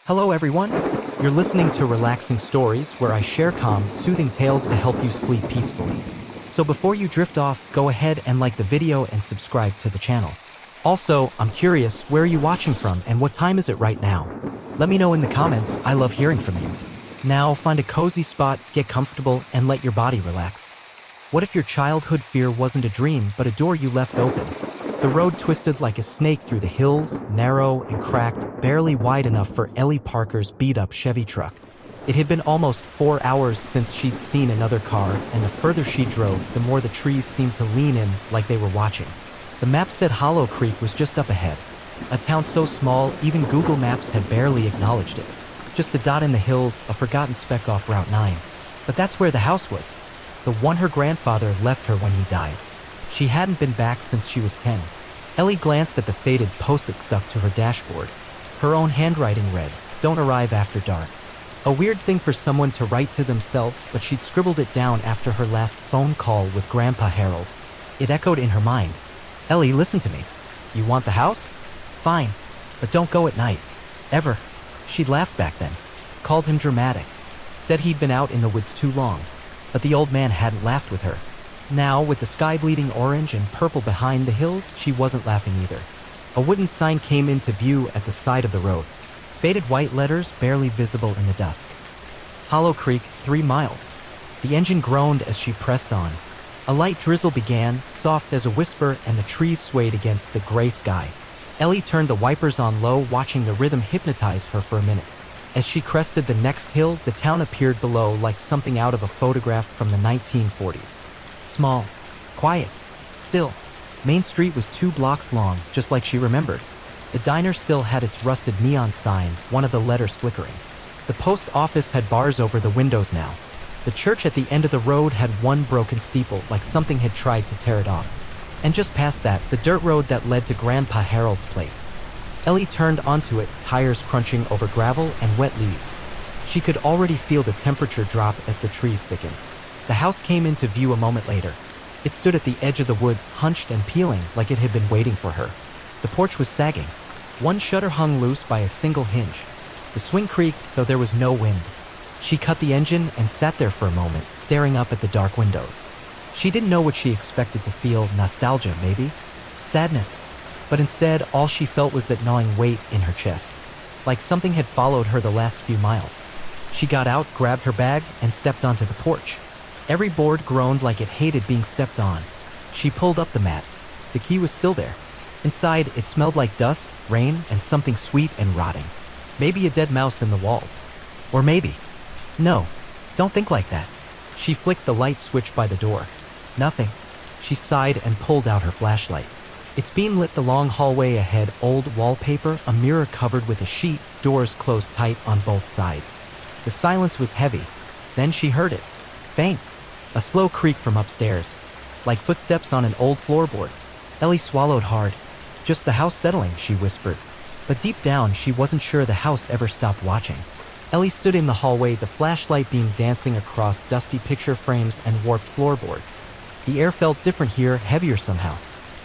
Hello everyone! You're listening to Relaxing Stories where I share calm, soothing tales to help you sleep peacefully. So before you drift off, go ahead and like the video and subscribe to the channel. Also, I'm curious, where are you watching from and what time is it right now? Let me know in the comments, I love hearing from you. Now, find a cozy spot, get comfortable, and let your body relax. What if your childhood fear wasn't a dream but a door you left open? The road twisted like a snake through the hills, narrow and cracked, barely wide enough for Ellie Parker's beat-up Chevy truck. It had been almost 4 hours since she'd seen another car, and the further she drove, the more the trees seemed to lean in like they were watching. The map said Hollow Creek was just up ahead. A town so small, even Google Maps had barely acknowledged it. Just a dot in the hills, a forgotten speck off Route 9. But that's where the house was. The one her grandfather left her when he died. She hadn't been back since she was 10. Ellie glanced at the faded post-it stuck to her dashboard. Her own handwriting read, "Don't arrive after dark." A weird thing for someone to write to themselves, but she'd scribbled it down after her last phone call with Grandpa Harold. It echoed in her mind. "Ellie, listen to me. You want the house? Fine, but don't go at night. Ever." She'd laughed back then, called him dramatic, said he'd been out in the woods too long, but the old man hadn't laughed with her. Now, with the sky bleeding orange and purple behind the hills, she wasn't laughing either. A wooden sign came into view at the side of the road. Faded white letters barely visible in the dusk. Hollow Creek, 3 miles. The engine groaned as she pressed on. A light drizzle began, soft as a whisper, and the trees swayed against the gray sky. Ellie turned the wipers on low, watching the rhythm hypnotize her for a minute. As she crested the next hill, the town appeared below like something out of a photograph from the 1940s. Small, quiet, still. Main Street was 2 blocks long, just like she remembered. The diner still had its rusted neon sign, one of the letters flickering. The post office had bars over the windows now. The church at the end of the road had one broken steeple, like something had tried to tear it off. And just past that, the dirt road that led to Grandpa Harold's place. Ellie turned onto it, tires crunching over gravel and wet leaves. She could already feel the temperature drop as the trees thickened. The house came into view a moment later. It stood at the edge of the woods, hunched and peeling like it had been waiting for her. The porch was sagging. One shutter hung loose by a single hinge. The swing creaked, though there was no wind. She cut the engine and sat there for a moment, staring up at the dark windows. She didn't know what she expected to feel. Nostalgia, maybe? Sadness. But instead, all she felt was that gnawing weight in her chest. Like something had followed her the last few miles. She got out, grabbed her bag, and stepped onto the porch. Every board groaned like it hated being stepped on. She pulled up the mat. The key was still there. Inside, it smelled like dust, rain, and something sweet and rotting. Maybe a dead mouse in the walls. Or maybe. No, don't think like that. She flicked the light switch by the door. Nothing. She sighed and pulled out her flashlight. Its beam lit the long hallway ahead, old wallpaper, a mirror covered with a sheet, doors closed tight on both sides. The silence was heavy. Then she heard it. Faint. A slow creak from upstairs, like footsteps on an old floorboard. Ellie swallowed hard. "Just the house settling," she whispered. But deep down, she wasn't sure the house ever stopped watching. Ellie stood in the hallway, the flashlight beam dancing across dusty picture frames and warped floorboards. The air felt different here, heavier somehow.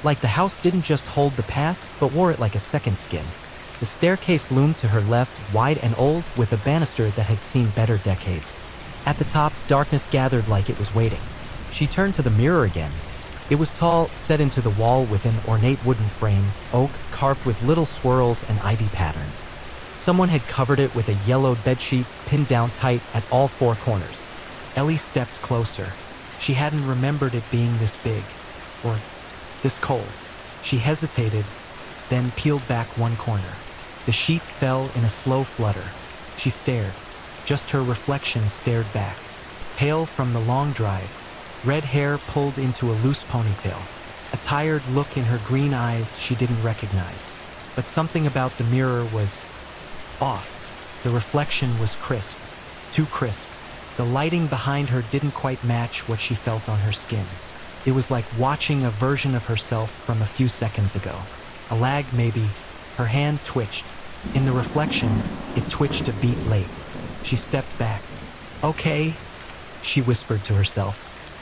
Like the house didn't just hold the past, but wore it like a second skin. The staircase loomed to her left, wide and old, with a banister that had seen better decades. At the top, darkness gathered like it was waiting. She turned to the mirror again. It was tall, set into the wall with an ornate wooden frame, oak, carved with little swirls and ivy patterns. Someone had covered it with a yellowed bedsheet, pinned down tight at all 4 corners. Ellie stepped closer. She hadn't remembered it being this big, or this cold. She hesitated, then peeled back one corner. The sheet fell in a slow flutter. She stared. Just her reflection stared back, pale from the long drive, red hair pulled into a loose ponytail, a tired look in her green eyes she didn't recognize. But something about the mirror was off. The reflection was crisp, too crisp. The lighting behind her didn't quite match what she felt on her skin. It was like watching a version of herself from a few seconds ago. A lag, maybe. Her hand twitched. In the reflection, it twitched a beat late. She stepped back. "Okay," she whispered to herself.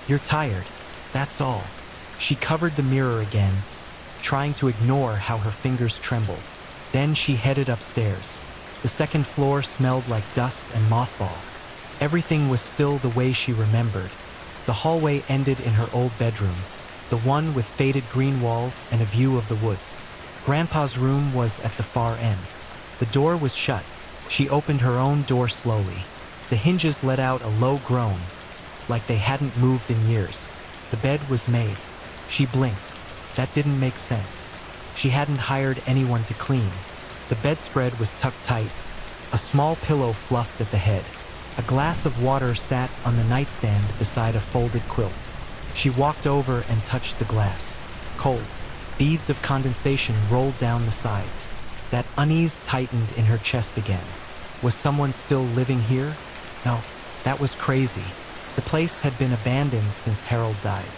"You're tired. That's all." She covered the mirror again, trying to ignore how her fingers trembled. Then she headed upstairs. The second floor smelled like dust and mothballs. Everything was still the way she remembered. The hallway ended in her old bedroom, the one with faded green walls and a view of the woods. Grandpa's room was at the far end. The door was shut. She opened her own door slowly. The hinges let out a low groan, like they hadn't moved in years. The bed was made. She blinked. That didn't make sense. She hadn't hired anyone to clean. The bedspread was tucked tight. A small pillow fluffed at the head. A glass of water sat on the nightstand beside a folded quilt. She walked over and touched the glass. Cold. Beads of condensation rolled down the sides. That unease tightened in her chest again. Was someone still living here? No, that was crazy. The place had been abandoned since Harold died.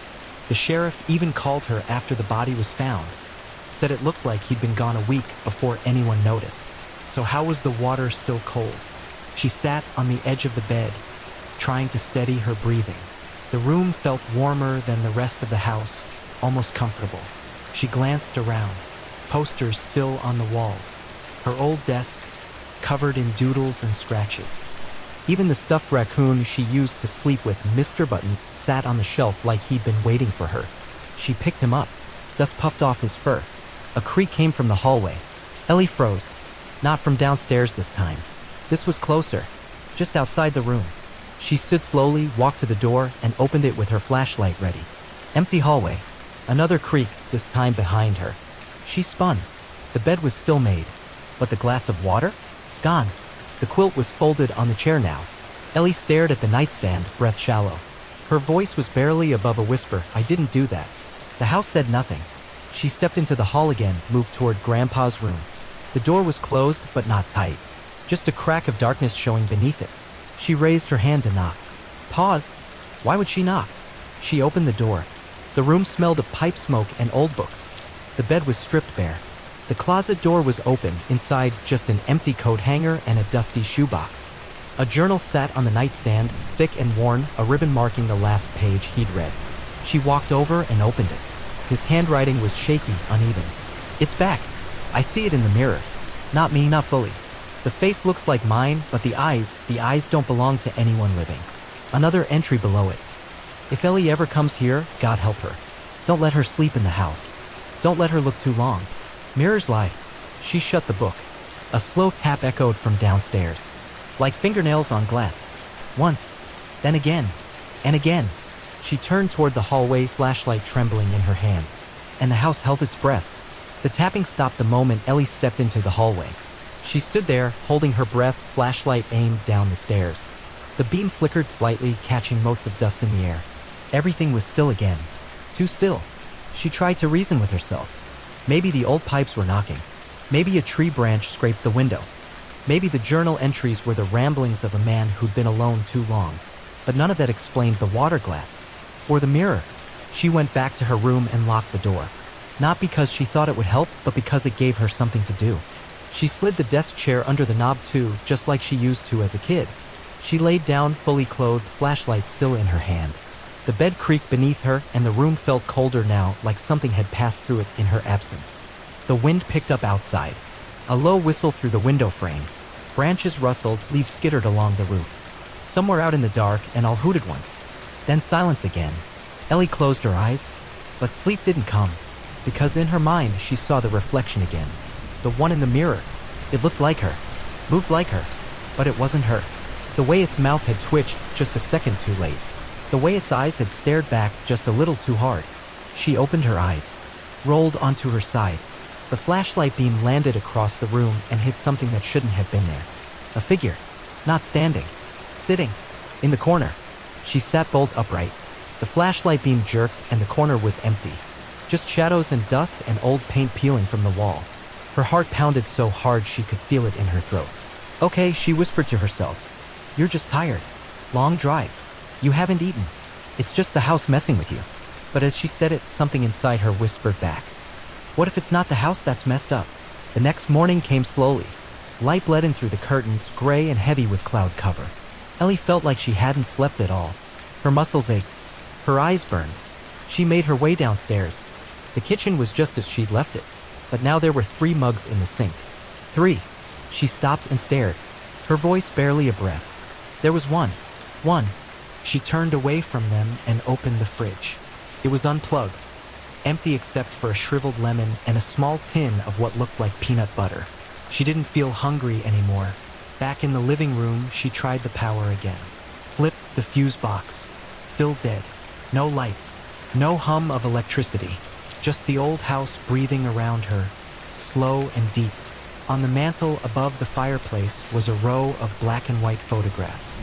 The sheriff even called her after the body was found. Said it looked like he'd been gone a week before anyone noticed. So how was the water still cold? She sat on the edge of the bed, trying to steady her breathing. The room felt warmer than the rest of the house, almost comfortable. She glanced around, posters still on the walls. Her old desk, covered in doodles and scratches. Even the stuffed raccoon she used to sleep with, Mr. Buttons, sat on the shelf like he'd been waiting for her. She picked him up. Dust puffed off his fur. A creak came from the hallway. Ellie froze. Not from downstairs this time. This was closer, just outside the room. She stood slowly, walked to the door, and opened it with her flashlight ready. Empty hallway. Another creak, this time behind her. She spun. The bed was still made. But the glass of water? Gone. The quilt was folded on the chair now. Ellie stared at the nightstand, breath shallow. Her voice was barely above a whisper. I didn't do that. The house said nothing. She stepped into the hall again, moved toward Grandpa's room. The door was closed, but not tight. Just a crack of darkness showing beneath it. She raised her hand to knock. Paused. Why would she knock? She opened the door. The room smelled of pipe smoke and old books. The bed was stripped bare. The closet door was open, inside just an empty coat hanger and a dusty shoebox. A journal sat on the nightstand, thick and worn, a ribbon marking the last page he'd read. She walked over and opened it. His handwriting was shaky, uneven. It's back. I see it in the mirror. Not me, not fully. The face looks like mine, but the eyes don't belong to anyone living. Another entry below it. If Ellie ever comes here, God help her. Don't let her sleep in the house. Don't let her look too long. Mirrors lie. She shut the book. A slow tap echoed from downstairs. Like fingernails on glass. Once. Then again. And again. She turned toward the hallway, flashlight trembling in her hand. And the house held its breath. The tapping stopped the moment Ellie stepped into the hallway. She stood there, holding her breath, flashlight aimed down the stairs. The beam flickered slightly, catching motes of dust in the air. Everything was still again. Too still. She tried to reason with herself. Maybe the old pipes were knocking. Maybe a tree branch scraped the window. Maybe the journal entries were the ramblings of a man who'd been alone too long. But none of that explained the water glass. Or the mirror. She went back to her room and locked the door. Not because she thought it would help, but because it gave her something to do. She slid the desk chair under the knob too, just like she used to as a kid. She laid down, fully clothed, flashlight still in her hand. The bed creaked beneath her, and the room felt colder now, like something had passed through it in her absence. The wind picked up outside. A low whistle through the window frame. Branches rustled, leaves skittered along the roof. Somewhere out in the dark, an owl hooted once. Then silence again. Ellie closed her eyes. But sleep didn't come. Because in her mind, she saw the reflection again. The one in the mirror. It looked like her. Moved like her. But it wasn't her. The way its mouth had twitched just a second too late. The way its eyes had stared back just a little too hard. She opened her eyes. Rolled onto her side. The flashlight beam landed across the room and hit something that shouldn't have been there. A figure. Not standing. Sitting. In the corner. She sat bolt upright. The flashlight beam jerked and the corner was empty. Just shadows and dust and old paint peeling from the wall. Her heart pounded so hard she could feel it in her throat. Okay, she whispered to herself. You're just tired. Long drive. You haven't eaten. It's just the house messing with you. But as she said it, something inside her whispered back. What if it's not the house that's messed up? The next morning came slowly. Light bled in through the curtains, gray and heavy with cloud cover. Ellie felt like she hadn't slept at all. Her muscles ached. Her eyes burned. She made her way downstairs. The kitchen was just as she'd left it. But now there were 3 mugs in the sink. 3. She stopped and stared, her voice barely a breath. There was one. She turned away from them and opened the fridge. It was unplugged, empty except for a shriveled lemon and a small tin of what looked like peanut butter. She didn't feel hungry anymore. Back in the living room, she tried the power again. Flipped the fuse box. Still dead. No lights. No hum of electricity. Just the old house breathing around her, slow and deep. On the mantel above the fireplace was a row of black and white photographs.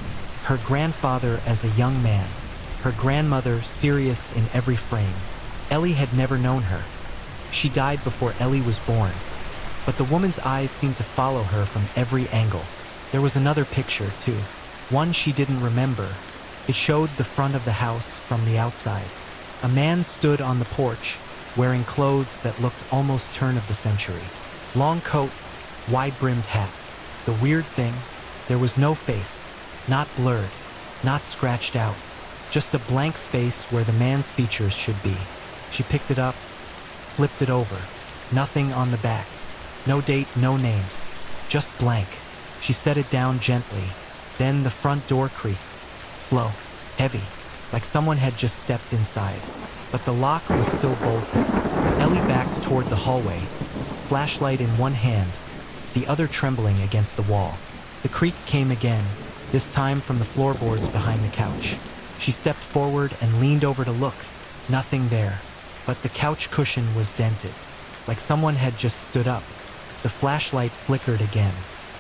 Her grandfather as a young man, her grandmother serious in every frame. Ellie had never known her. She died before Ellie was born, but the woman's eyes seemed to follow her from every angle. There was another picture, too, one she didn't remember. It showed the front of the house from the outside. A man stood on the porch, wearing clothes that looked almost turn of the century. Long coat, wide-brimmed hat. The weird thing, there was no face, not blurred, not scratched out, just a blank space where the man's features should be. She picked it up, flipped it over. Nothing on the back. No date, no names. Just blank. She set it down gently. Then the front door creaked. Slow, heavy, like someone had just stepped inside. But the lock was still bolted. Ellie backed toward the hallway, flashlight in one hand, the other trembling against the wall. The creak came again, this time from the floorboards behind the couch. She stepped forward and leaned over to look. Nothing there, but the couch cushion was dented, like someone had just stood up. The flashlight flickered again,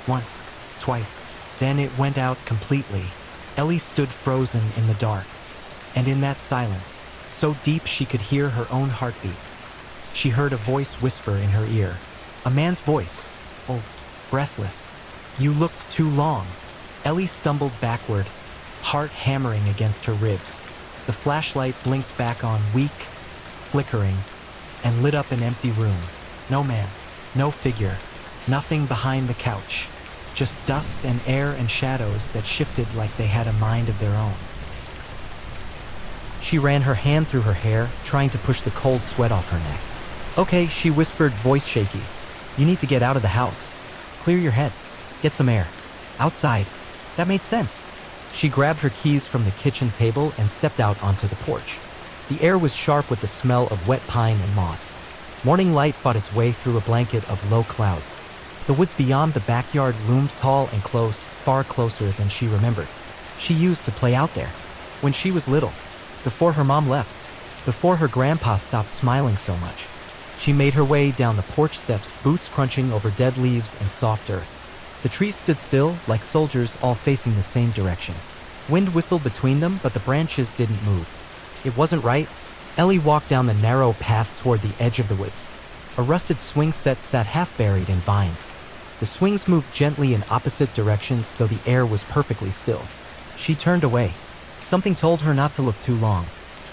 once, twice, then it went out completely. Ellie stood frozen in the dark, and in that silence, so deep she could hear her own heartbeat. She heard a voice whisper in her ear, a man's voice, old, breathless. You looked too long. Ellie stumbled backward, heart hammering against her ribs. The flashlight blinked back on, weak, flickering, and lit up an empty room. No man, no figure, nothing behind the couch. Just dust and air and shadows that shifted like they had a mind of their own. She ran her hand through her hair, trying to push the cold sweat off her neck. Okay, she whispered, voice shaky. You need to get out of the house. Clear your head. Get some air. Outside. That made sense. She grabbed her keys from the kitchen table and stepped out onto the porch. The air was sharp with the smell of wet pine and moss. Morning light fought its way through a blanket of low clouds. The woods beyond the backyard loomed tall and close, far closer than she remembered. She used to play out there. When she was little. Before her mom left. Before her grandpa stopped smiling so much. She made her way down the porch steps, boots crunching over dead leaves and soft earth. The trees stood still, like soldiers, all facing the same direction. Wind whistled between them, but the branches didn't move. It wasn't right. Ellie walked down the narrow path toward the edge of the woods. A rusted swing set sat half-buried in vines. The swings moved gently in opposite directions, though the air was perfectly still. She turned away. Something told her not to look too long.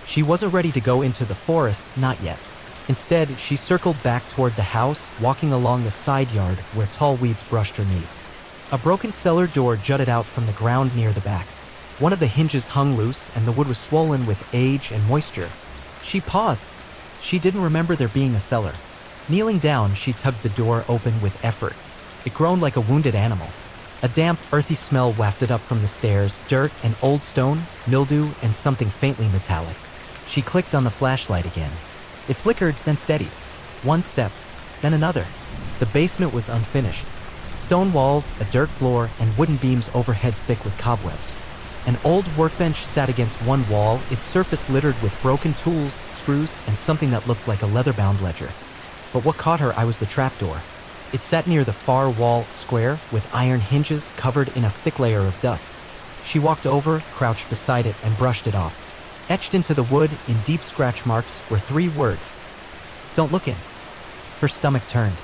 She wasn't ready to go into the forest, not yet. Instead, she circled back toward the house, walking along the side yard where tall weeds brushed her knees. A broken cellar door jutted out from the ground near the back. One of the hinges hung loose, and the wood was swollen with age and moisture. She paused. She didn't remember there being a cellar. Kneeling down, she tugged the door open with effort. It groaned like a wounded animal. A damp, earthy smell wafted up from the stairs, dirt and old stone, mildew, and something faintly metallic. She clicked on the flashlight again. It flickered, then steadied. One step, then another. The basement was unfinished. Stone walls, a dirt floor, and wooden beams overhead thick with cobwebs. An old workbench sat against one wall, its surface littered with broken tools, screws, and something that looked like a leather-bound ledger. But what caught her eye was the trapdoor. It sat near the far wall, square, with iron hinges covered in a thick layer of dust. She walked over, crouched beside it, and brushed it off. Etched into the wood, in deep scratch marks, were 3 words. Don't look in. Her stomach turned.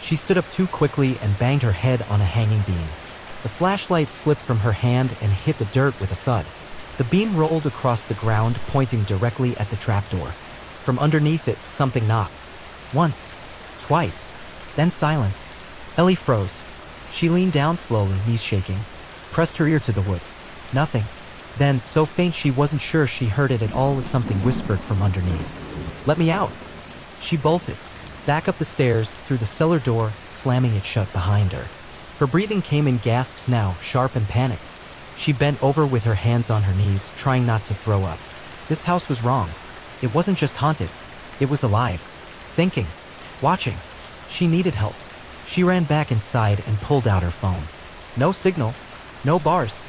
She stood up too quickly and banged her head on a hanging beam. The flashlight slipped from her hand and hit the dirt with a thud. The beam rolled across the ground, pointing directly at the trapdoor. From underneath it, something knocked. Once. Twice. Then silence. Ellie froze. She leaned down slowly, knees shaking, pressed her ear to the wood. Nothing. Then, so faint she wasn't sure she heard it at all, as something whispered from underneath. Let me out. She bolted. Back up the stairs, through the cellar door, slamming it shut behind her. Her breathing came in gasps now, sharp and panicked. She bent over with her hands on her knees, trying not to throw up. This house was wrong. It wasn't just haunted. It was alive. Thinking. Watching. She needed help. She ran back inside and pulled out her phone. No signal. No bars.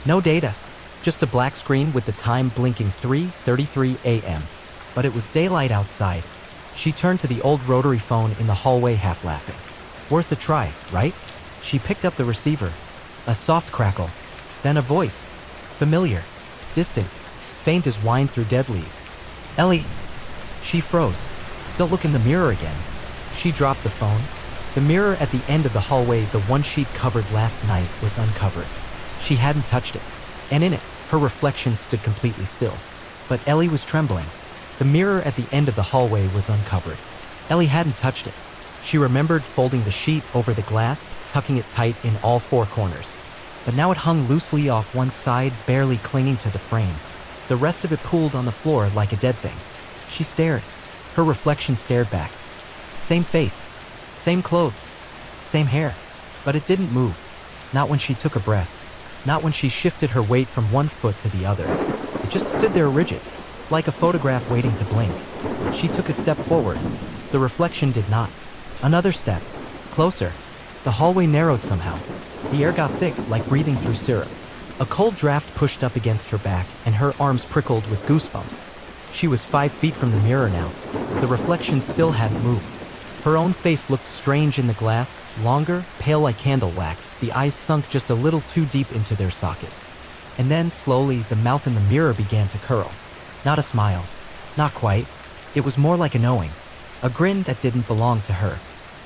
No data. Just a black screen with the time blinking 3:33 a.m. But it was daylight outside. She turned to the old rotary phone in the hallway, half laughing. Worth a try, right? She picked up the receiver. A soft crackle. Then a voice. Familiar. Distant. Faint as whine through dead leaves. Ellie. She froze. Don't look in the mirror again. She dropped the phone. The mirror at the end of the hallway, the one she'd covered last night, was uncovered. She hadn't touched it. And in it, her reflection stood completely still. But Ellie was trembling. The mirror at the end of the hallway was uncovered. Ellie hadn't touched it. She remembered folding the sheet over the glass, tucking it tight in all four corners. But now it hung loosely off one side, barely clinging to the frame. The rest of it pooled on the floor like a dead thing. She stared. Her reflection stared back. Same face. Same clothes. Same hair. But it didn't move. Not when she took a breath. Not when she shifted her weight from one foot to the other. It just stood there rigid, like a photograph waiting to blink. She took a step forward. The reflection did not. Another step. Closer. The hallway narrowed somehow. The air got thick, like breathing through syrup. A cold draft pushed up against her back, and her arms prickled with goosebumps. She was 5 feet from the mirror now. The reflection still hadn't moved. Her own face looked strange in the glass, longer, pale like candle wax, the eyes sunk just a little too deep into their sockets. And then, slowly, the mouth in the mirror began to curl. Not a smile. Not quite. It was more like a knowing. A grin that didn't belong to her.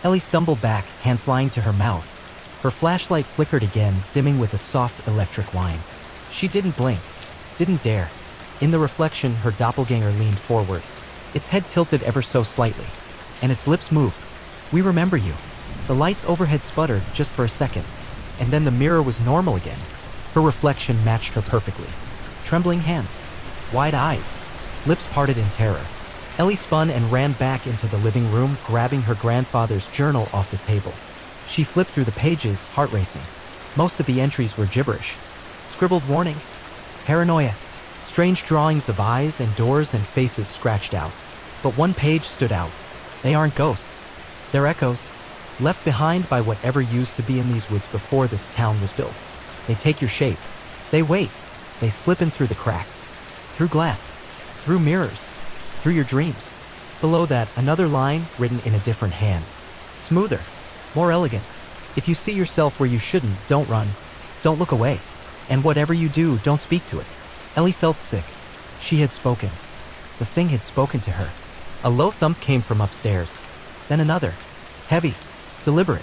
Ellie stumbled back, hand flying to her mouth. Her flashlight flickered again, dimming with a soft electric whine. She didn't blink. Didn't dare. In the reflection, her doppelganger leaned forward. Its head tilted ever so slightly. And its lips moved. We remember you. The lights overhead sputtered just for a second. And then the mirror was normal again. Her reflection matched her perfectly. Trembling hands. Wide eyes. Lips parted in terror. Ellie spun and ran back into the living room, grabbing her grandfather's journal off the table. She flipped through the pages, heart racing. Most of the entries were gibberish. Scribbled warnings. Paranoia. Strange drawings of eyes and doors and faces scratched out. But one page stood out. They aren't ghosts. They're echoes. Left behind by whatever used to be in these woods before this town was built. They take your shape. They wait. They slip in through the cracks. Through glass. Through mirrors. Through your dreams. Below that, another line written in a different hand. Smoother. More elegant. If you see yourself where you shouldn't, don't run. Don't look away. And whatever you do, don't speak to it. Ellie felt sick. She had spoken. The thing had spoken to her. A low thump came from upstairs. Then another. Heavy. Deliberate.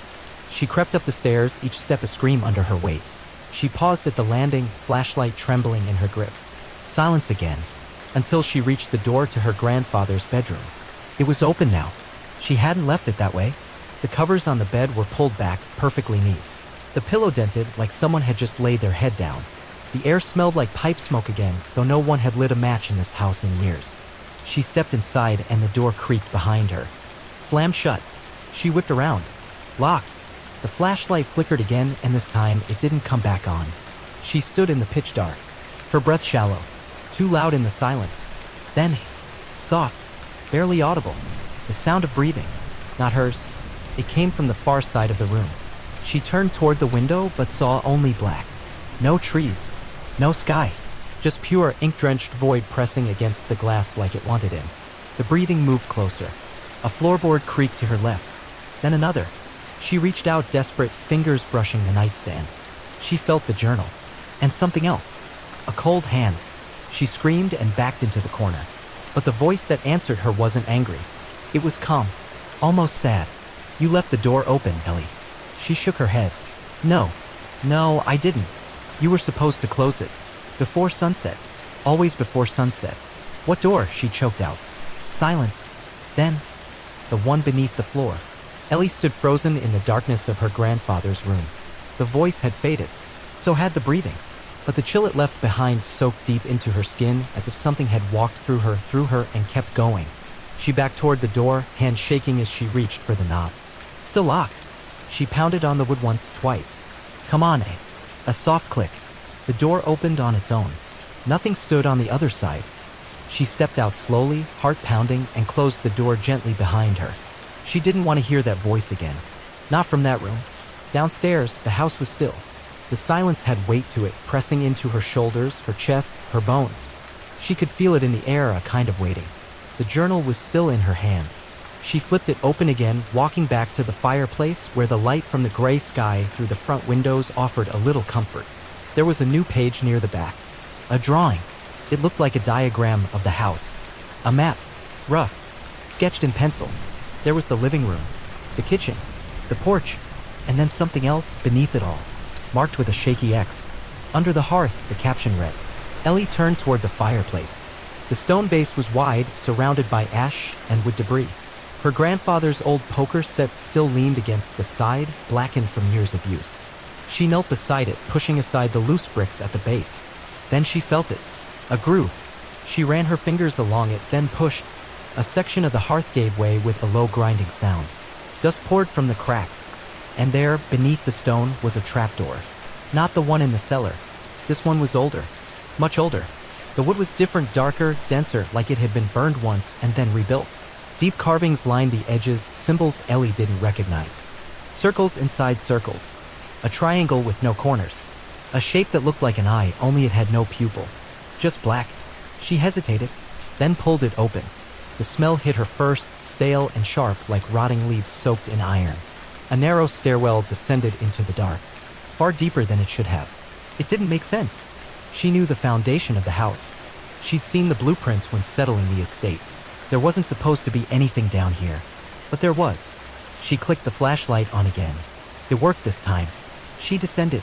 She crept up the stairs, each step a scream under her weight. She paused at the landing, flashlight trembling in her grip. Silence again. Until she reached the door to her grandfather's bedroom. It was open now. She hadn't left it that way. The covers on the bed were pulled back, perfectly neat. The pillow dented like someone had just laid their head down. The air smelled like pipe smoke again, though no one had lit a match in this house in years. She stepped inside and the door creaked behind her. Slammed shut. She whipped around. Locked. The flashlight flickered again, and this time it didn't come back on. She stood in the pitch dark. Her breath shallow. Too loud in the silence. Then, soft. Barely audible. The sound of breathing. Not hers. It came from the far side of the room. She turned toward the window but saw only black. No trees. No sky. Just pure ink-drenched void pressing against the glass like it wanted in. The breathing moved closer. A floorboard creaked to her left. Then another. She reached out desperate, fingers brushing the nightstand. She felt the journal. And something else. A cold hand. She screamed and backed into the corner. But the voice that answered her wasn't angry. It was calm. Almost sad. You left the door open, Ellie. She shook her head. No, I didn't. You were supposed to close it. Before sunset. Always before sunset. What door? She choked out. Silence. Then, the one beneath the floor. Ellie stood frozen in the darkness of her grandfather's room. The voice had faded. So had the breathing. But the chill it left behind soaked deep into her skin as if something had walked through her, and kept going. She backed toward the door, hand shaking as she reached for the knob. Still locked. She pounded on the wood once, twice. Come on, eh? A soft click. The door opened on its own. Nothing stood on the other side. She stepped out slowly, heart pounding, and closed the door gently behind her. She didn't want to hear that voice again. Not from that room. Downstairs, the house was still. The silence had weight to it, pressing into her shoulders, her chest, her bones. She could feel it in the air, a kind of waiting. The journal was still in her hand. She flipped it open again, walking back to the fireplace where the light from the gray sky through the front windows offered a little comfort. There was a new page near the back. A drawing. It looked like a diagram of the house. A map. Rough. Sketched in pencil. There was the living room, the kitchen, the porch, and then something else beneath it all, marked with a shaky X. Under the hearth, the caption read. Ellie turned toward the fireplace. The stone base was wide, surrounded by ash and wood debris. Her grandfather's old poker set still leaned against the side, blackened from years of use. She knelt beside it, pushing aside the loose bricks at the base. Then she felt it. A groove. She ran her fingers along it, then pushed. A section of the hearth gave way with a low grinding sound. Dust poured from the cracks. And there, beneath the stone, was a trapdoor. Not the one in the cellar. This one was older. Much older. The wood was different, darker, denser, like it had been burned once and then rebuilt. Deep carvings lined the edges, symbols Ellie didn't recognize. Circles inside circles. A triangle with no corners. A shape that looked like an eye, only it had no pupil. Just black. She hesitated, then pulled it open. The smell hit her first, stale and sharp like rotting leaves soaked in iron. A narrow stairwell descended into the dark, far deeper than it should have. It didn't make sense. She knew the foundation of the house. She'd seen the blueprints when settling the estate. There wasn't supposed to be anything down here, but there was. She clicked the flashlight on again. It worked this time. She descended.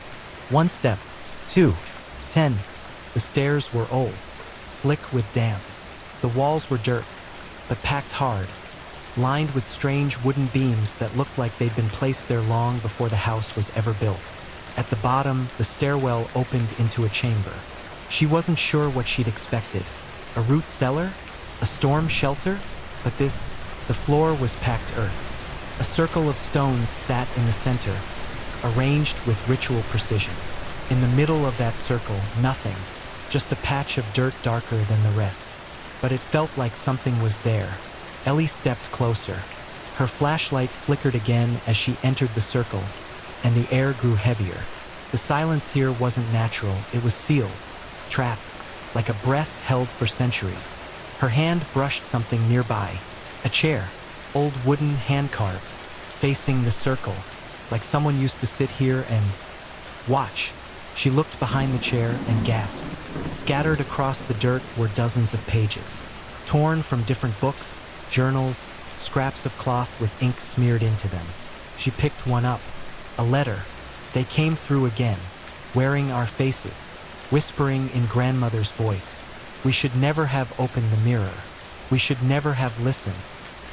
1 step, 2, 10. The stairs were old, slick with damp. The walls were dirt, but packed hard, lined with strange wooden beams that looked like they'd been placed there long before the house was ever built. At the bottom, the stairwell opened into a chamber. She wasn't sure what she'd expected. A root cellar? A storm shelter? But the floor was packed earth. A circle of stones sat in the center, arranged with ritual precision. In the middle of that circle, nothing, just a patch of dirt darker than the rest. But it felt like something was there. Ellie stepped closer. Her flashlight flickered again as she entered the circle, and the air grew heavier. The silence here wasn't natural, it was sealed, trapped, like a breath held for centuries. Her hand brushed something nearby, a chair, old wooden hand-carved, facing the circle, like someone used to sit here and watch. She looked behind the chair and gasped. Scattered across the dirt were dozens of pages, torn from different books, journals, scraps of cloth with ink smeared into them. She picked one up. A letter. They came through again, wearing our faces, whispering in grandmother's voice. We should never have opened the mirror. We should never have listened.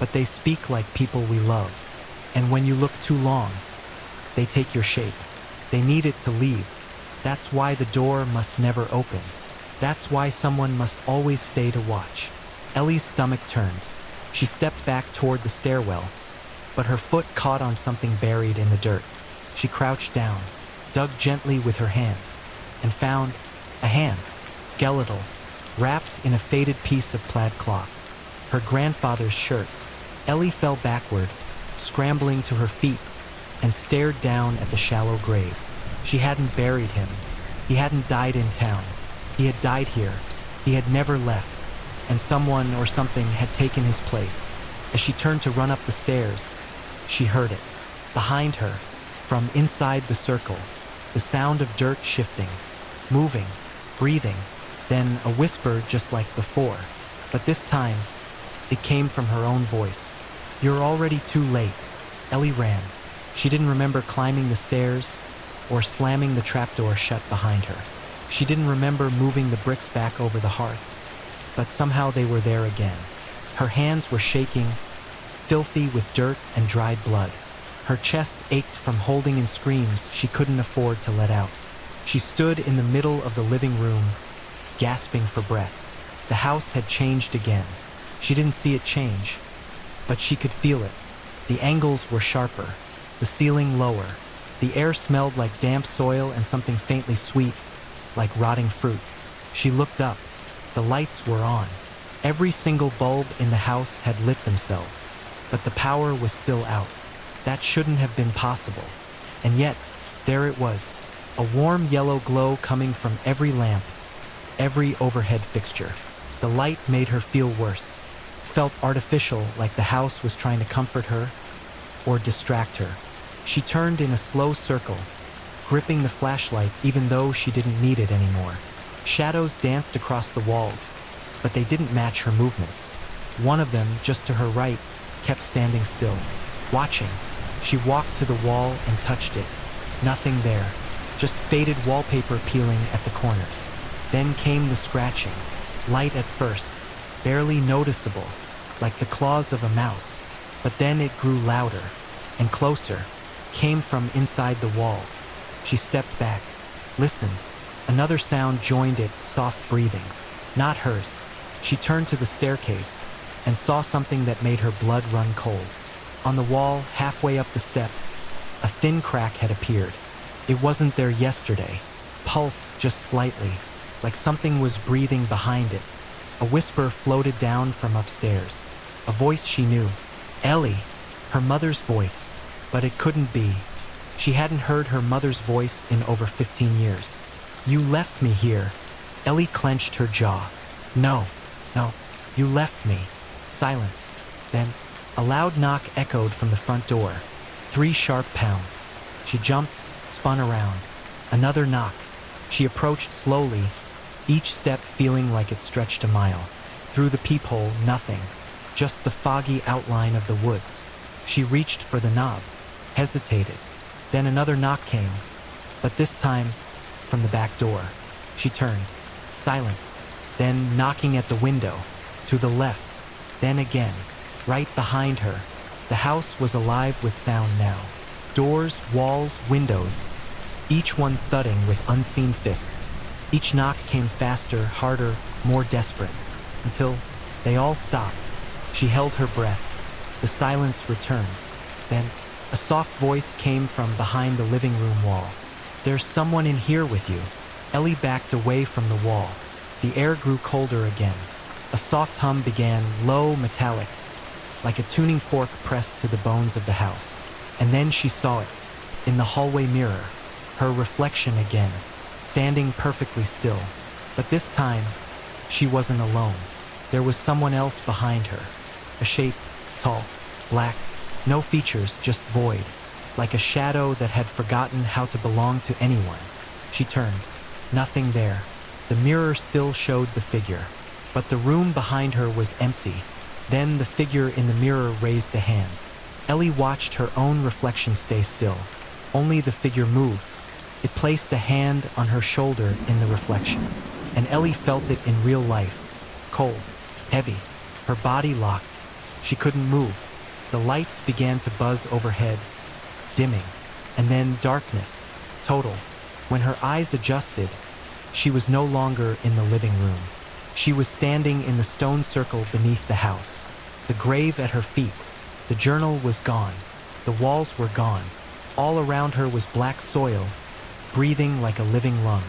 But they speak like people we love. And when you look too long, they take your shape. They need it to leave. That's why the door must never open. That's why someone must always stay to watch. Ellie's stomach turned. She stepped back toward the stairwell, but her foot caught on something buried in the dirt. She crouched down, dug gently with her hands, and found a hand, skeletal, wrapped in a faded piece of plaid cloth. Her grandfather's shirt. Ellie fell backward, scrambling to her feet, and stared down at the shallow grave. She hadn't buried him. He hadn't died in town. He had died here. He had never left, and someone or something had taken his place. As she turned to run up the stairs, she heard it. Behind her, from inside the circle, the sound of dirt shifting, moving, breathing, then a whisper just like before. But this time, it came from her own voice. You're already too late. Ellie ran. She didn't remember climbing the stairs or slamming the trapdoor shut behind her. She didn't remember moving the bricks back over the hearth. But somehow they were there again. Her hands were shaking, filthy with dirt and dried blood. Her chest ached from holding in screams she couldn't afford to let out. She stood in the middle of the living room, gasping for breath. The house had changed again. She didn't see it change, but she could feel it. The angles were sharper, the ceiling lower. The air smelled like damp soil and something faintly sweet, like rotting fruit. She looked up. The lights were on. Every single bulb in the house had lit themselves, but the power was still out. That shouldn't have been possible. And yet, there it was, a warm yellow glow coming from every lamp, every overhead fixture. The light made her feel worse. It felt artificial, like the house was trying to comfort her or distract her. She turned in a slow circle, gripping the flashlight even though she didn't need it anymore. Shadows danced across the walls, but they didn't match her movements. One of them, just to her right, kept standing still, watching. She walked to the wall and touched it. Nothing there, just faded wallpaper peeling at the corners. Then came the scratching, light at first, barely noticeable, like the claws of a mouse. But then it grew louder and closer, came from inside the walls. She stepped back, listened. Another sound joined it, soft breathing. Not hers. She turned to the staircase and saw something that made her blood run cold. On the wall, halfway up the steps, a thin crack had appeared. It wasn't there yesterday, pulsed just slightly, like something was breathing behind it. A whisper floated down from upstairs. A voice she knew. Ellie, her mother's voice. But it couldn't be. She hadn't heard her mother's voice in over 15 years. You left me here. Ellie clenched her jaw. No, you left me. Silence. Then, a loud knock echoed from the front door. 3 sharp pounds. She jumped, spun around. Another knock. She approached slowly, each step feeling like it stretched a mile. Through the peephole, nothing. Just the foggy outline of the woods. She reached for the knob, hesitated. Then another knock came, but this time from the back door. She turned. Silence. Then knocking at the window. To the left. Then again. Right behind her. The house was alive with sound now. Doors, walls, windows. Each one thudding with unseen fists. Each knock came faster, harder, more desperate. Until they all stopped. She held her breath. The silence returned. Then a soft voice came from behind the living room wall. There's someone in here with you. Ellie backed away from the wall. The air grew colder again. A soft hum began, low, metallic, like a tuning fork pressed to the bones of the house. And then she saw it, in the hallway mirror, her reflection again, standing perfectly still. But this time, she wasn't alone. There was someone else behind her. A shape, tall, black, no features, just void, like a shadow that had forgotten how to belong to anyone. She turned. Nothing there. The mirror still showed the figure, but the room behind her was empty. Then the figure in the mirror raised a hand. Ellie watched her own reflection stay still. Only the figure moved. It placed a hand on her shoulder in the reflection, and Ellie felt it in real life. Cold, heavy, her body locked. She couldn't move. The lights began to buzz overhead, dimming, and then darkness, total. When her eyes adjusted, she was no longer in the living room. She was standing in the stone circle beneath the house. The grave at her feet. The journal was gone. The walls were gone. All around her was black soil, breathing like a living lung.